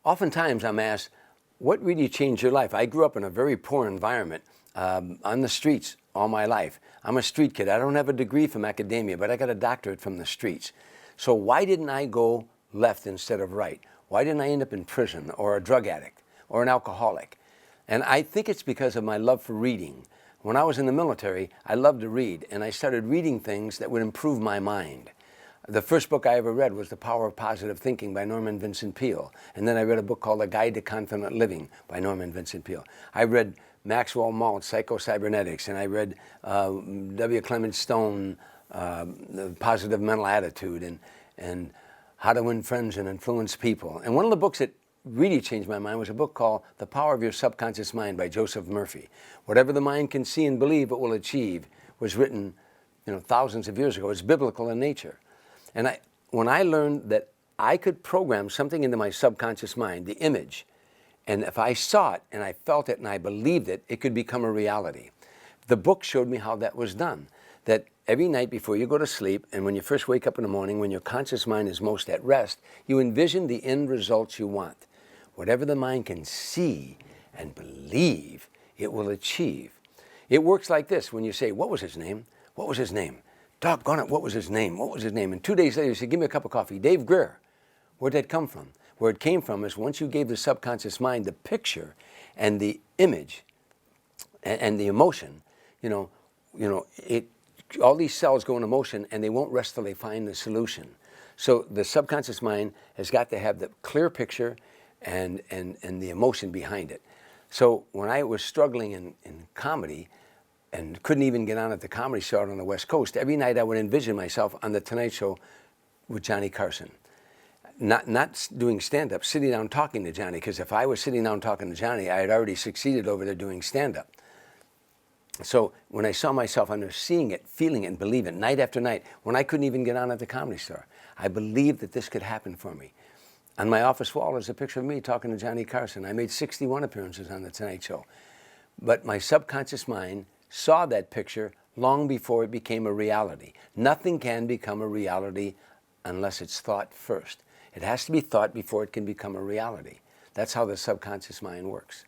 Oftentimes I'm asked, what really changed your life? I grew up in a very poor environment, on the streets all my life. I'm a street kid. I don't have a degree from academia, but I got a doctorate from the streets. So why didn't I go left instead of right? Why didn't I end up in prison or a drug addict or an alcoholic? And I think it's because of my love for reading. When I was in the military, I loved to read, and I started reading things that would improve my mind. The first book I ever read was The Power of Positive Thinking by Norman Vincent Peale. And then I read a book called A Guide to Confident Living by Norman Vincent Peale. I read Maxwell Maltz, Psycho-Cybernetics, and I read W. Clement Stone, The Positive Mental Attitude, and How to Win Friends and Influence People. And one of the books that really changed my mind was a book called The Power of Your Subconscious Mind by Joseph Murphy. Whatever the mind can see and believe it will achieve was written, thousands of years ago. It's biblical in nature. And when I learned that I could program something into my subconscious mind, the image, and if I saw it and I felt it and I believed it, it could become a reality. The book showed me how that was done. That every night before you go to sleep and when you first wake up in the morning, when your conscious mind is most at rest, you envision the end results you want. Whatever the mind can see and believe, it will achieve. It works like this. When you say, what was his name? What was his name? Doggone it, what was his name? What was his name? And 2 days later, you say, give me a cup of coffee. Dave Greer. Where'd that come from? Where it came from is once you gave the subconscious mind the picture and the image and the emotion, all these cells go into motion and they won't rest till they find the solution. So the subconscious mind has got to have the clear picture and the emotion behind it. So when I was struggling in comedy, and couldn't even get on at the Comedy Show out on the West Coast, every night I would envision myself on The Tonight Show with Johnny Carson. Not doing stand-up, sitting down talking to Johnny, because if I was sitting down talking to Johnny, I had already succeeded over there doing stand-up. So when I saw myself on there seeing it, feeling it, and believing it, night after night, when I couldn't even get on at the Comedy Store, I believed that this could happen for me. On my office wall is a picture of me talking to Johnny Carson. I made 61 appearances on The Tonight Show. But my subconscious mind saw that picture long before it became a reality. Nothing can become a reality unless it's thought first. It has to be thought before it can become a reality. That's how the subconscious mind works.